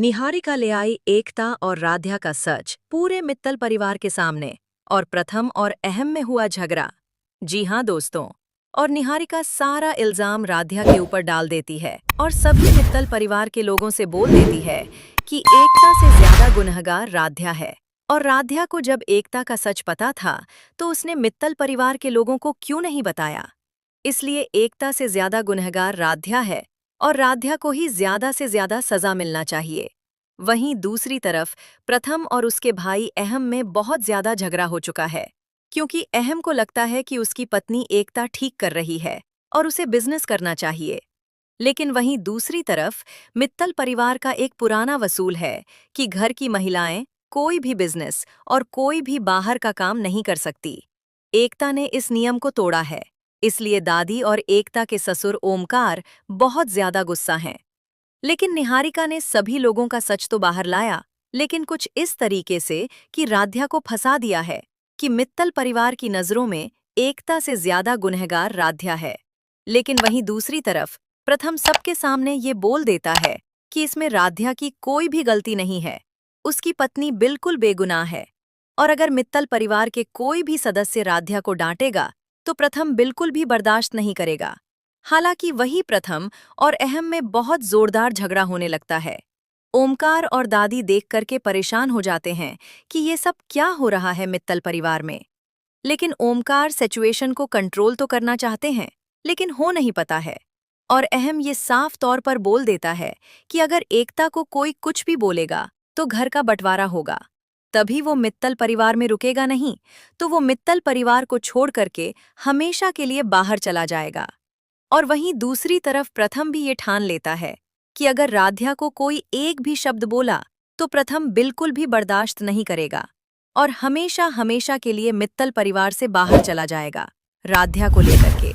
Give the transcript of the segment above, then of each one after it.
निहारिका ले आई एकता और राध्या का सच पूरे मित्तल परिवार के सामने। और प्रथम और अहम में हुआ झगड़ा। जी हाँ दोस्तों। और निहारिका सारा इल्जाम राध्या के ऊपर डाल देती है और सभी मित्तल परिवार के लोगों से बोल देती है कि एकता से ज्यादा गुनहगार राध्या है। और राध्या को जब एकता का सच पता था तो उसने मित्तल परिवार के लोगों को क्यों नहीं बताया। इसलिए एकता से ज्यादा गुनहगार राध्या है और राध्या को ही ज्यादा से ज्यादा सजा मिलना चाहिए। वहीं दूसरी तरफ प्रथम और उसके भाई अहम में बहुत ज्यादा झगड़ा हो चुका है, क्योंकि अहम को लगता है कि उसकी पत्नी एकता ठीक कर रही है और उसे बिजनेस करना चाहिए। लेकिन वहीं दूसरी तरफ मित्तल परिवार का एक पुराना वसूल है कि घर की महिलाएं कोई भी बिजनेस और कोई भी बाहर का काम नहीं कर सकती। एकता ने इस नियम को तोड़ा है, इसलिए दादी और एकता के ससुर ओमकार बहुत ज्यादा गुस्सा हैं। लेकिन निहारिका ने सभी लोगों का सच तो बाहर लाया, लेकिन कुछ इस तरीके से कि राध्या को फंसा दिया है कि मित्तल परिवार की नजरों में एकता से ज्यादा गुनहगार राध्या है। लेकिन वहीं दूसरी तरफ प्रथम सबके सामने ये बोल देता है कि इसमें राध्या की कोई भी गलती नहीं है, उसकी पत्नी बिल्कुल बेगुनाह है। और अगर मित्तल परिवार के कोई भी सदस्य राध्या को डांटेगा तो प्रथम बिल्कुल भी बर्दाश्त नहीं करेगा। हालांकि वही प्रथम और अहम में बहुत जोरदार झगड़ा होने लगता है। ओमकार और दादी देख करके परेशान हो जाते हैं कि ये सब क्या हो रहा है मित्तल परिवार में। लेकिन ओमकार सिचुएशन को कंट्रोल तो करना चाहते हैं, लेकिन हो नहीं पता है। और अहम ये साफ तौर पर बोल देता है कि अगर एकता को कोई कुछ भी बोलेगा तो घर का बंटवारा होगा। तभी वो मित्तल परिवार में रुकेगा नहीं, तो वो मित्तल परिवार को छोड़ करके हमेशा के लिए बाहर चला जाएगा। और वहीं दूसरी तरफ प्रथम भी ये ठान लेता है कि अगर राध्या को कोई एक भी शब्द बोला तो प्रथम बिल्कुल भी बर्दाश्त नहीं करेगा और हमेशा हमेशा के लिए मित्तल परिवार से बाहर चला जाएगा, राध्या को लेकर के।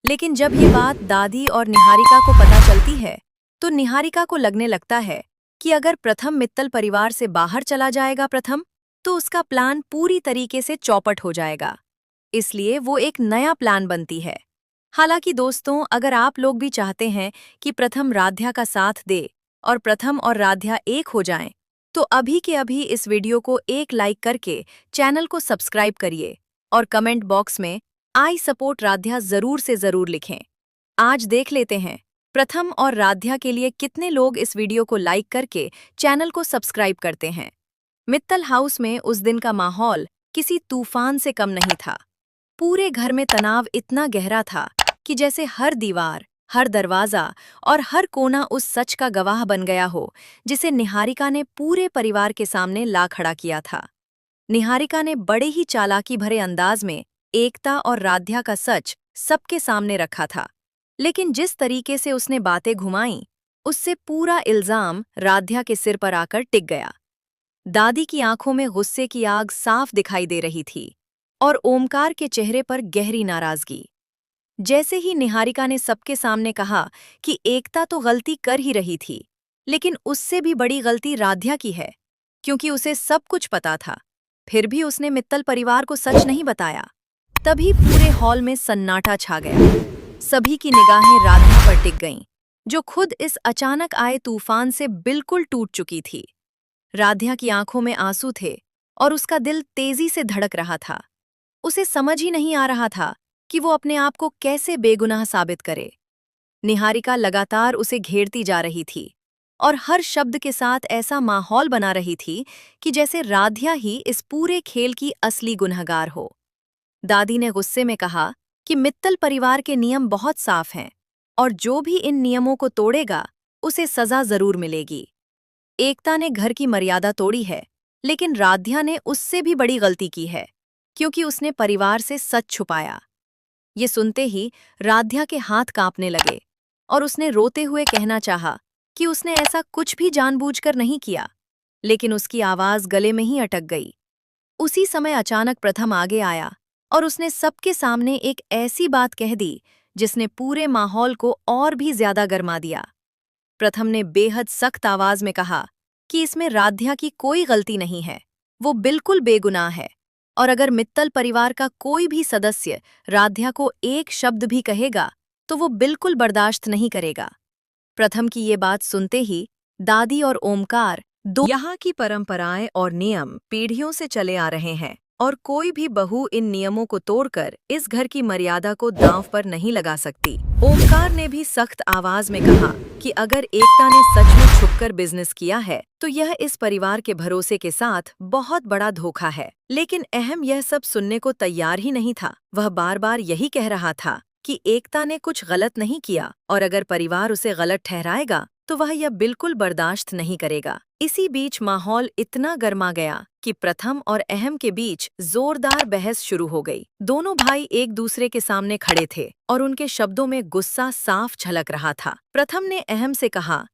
लेकिन जब ये बात दादी और निहारिका को पता चलती है तो निहारिका को लगने लगता है कि अगर प्रथम मित्तल परिवार से बाहर चला जाएगा प्रथम, तो उसका प्लान पूरी तरीके से चौपट हो जाएगा। इसलिए वो एक नया प्लान बनती है। हालांकि दोस्तों, अगर आप लोग भी चाहते हैं कि प्रथम राध्या का साथ दे और प्रथम और राध्या एक हो जाएं, तो अभी के अभी इस वीडियो को एक लाइक करके चैनल को सब्सक्राइब करिए और कमेंट बॉक्स में आई सपोर्ट राध्या जरूर से जरूर लिखें। आज देख लेते हैं प्रथम और राध्या के लिए कितने लोग इस वीडियो को लाइक करके चैनल को सब्सक्राइब करते हैं। मित्तल हाउस में उस दिन का माहौल किसी तूफान से कम नहीं था। पूरे घर में तनाव इतना गहरा था कि जैसे हर दीवार, हर दरवाजा और हर कोना उस सच का गवाह बन गया हो जिसे निहारिका ने पूरे परिवार के सामने ला खड़ा किया था। निहारिका ने बड़े ही चालाकी भरे अंदाज में एकता और राध्या का सच सबके सामने रखा था, लेकिन जिस तरीके से उसने बातें घुमाईं, उससे पूरा इल्जाम राध्या के सिर पर आकर टिक गया। दादी की आंखों में गुस्से की आग साफ दिखाई दे रही थी और ओमकार के चेहरे पर गहरी नाराजगी। जैसे ही निहारिका ने सबके सामने कहा कि एकता तो गलती कर ही रही थी, लेकिन उससे भी बड़ी गलती राध्या की है, क्योंकि उसे सब कुछ पता था, फिर भी उसने मित्तल परिवार को सच नहीं बताया। तभी पूरे हॉल में सन्नाटा छा गया। सभी की निगाहें राध्या पर टिक गईं, जो खुद इस अचानक आए तूफान से बिल्कुल टूट चुकी थी। राध्या की आंखों में आंसू थे और उसका दिल तेजी से धड़क रहा था। उसे समझ ही नहीं आ रहा था कि वो अपने आप को कैसे बेगुनाह साबित करे। निहारिका लगातार उसे घेरती जा रही थी और हर शब्द के साथ ऐसा माहौल बना रही थी कि जैसे राध्या ही इस पूरे खेल की असली गुनहगार हो। दादी ने गुस्से में कहा कि मित्तल परिवार के नियम बहुत साफ हैं और जो भी इन नियमों को तोड़ेगा उसे सजा जरूर मिलेगी। एकता ने घर की मर्यादा तोड़ी है, लेकिन राध्या ने उससे भी बड़ी गलती की है, क्योंकि उसने परिवार से सच छुपाया। ये सुनते ही राध्या के हाथ कांपने लगे और उसने रोते हुए कहना चाहा कि उसने ऐसा कुछ भी जानबूझकर नहीं किया, लेकिन उसकी आवाज गले में ही अटक गई। उसी समय अचानक प्रथम आगे आया और उसने सबके सामने एक ऐसी बात कह दी जिसने पूरे माहौल को और भी ज्यादा गरमा दिया। प्रथम ने बेहद सख्त आवाज में कहा कि इसमें राध्या की कोई गलती नहीं है, वो बिल्कुल बेगुनाह है, और अगर मित्तल परिवार का कोई भी सदस्य राध्या को एक शब्द भी कहेगा तो वो बिल्कुल बर्दाश्त नहीं करेगा। प्रथम की ये बात सुनते ही दादी और ओमकार दो यहाँ की परंपराएं और नियम पीढ़ियों से चले आ रहे हैं और कोई भी बहू इन नियमों को तोड़कर इस घर की मर्यादा को दांव पर नहीं लगा सकती। ओमकार ने भी सख्त आवाज में कहा कि अगर एकता ने सच में छुपकर बिजनेस किया है तो यह इस परिवार के भरोसे के साथ बहुत बड़ा धोखा है। लेकिन अहम यह सब सुनने को तैयार ही नहीं था। वह बार बार यही कह रहा था कि एकता ने कुछ गलत नहीं किया और अगर परिवार उसे गलत ठहराएगा तो वह यह बिल्कुल बर्दाश्त नहीं करेगा। इसी बीच माहौल इतना गर्मा गया कि प्रथम और अहम के बीच जोरदार बहस शुरू हो गई। दोनों भाई एक दूसरे के सामने खड़े थे और उनके शब्दों में गुस्सा साफ झलक रहा था। प्रथम ने अहम से कहा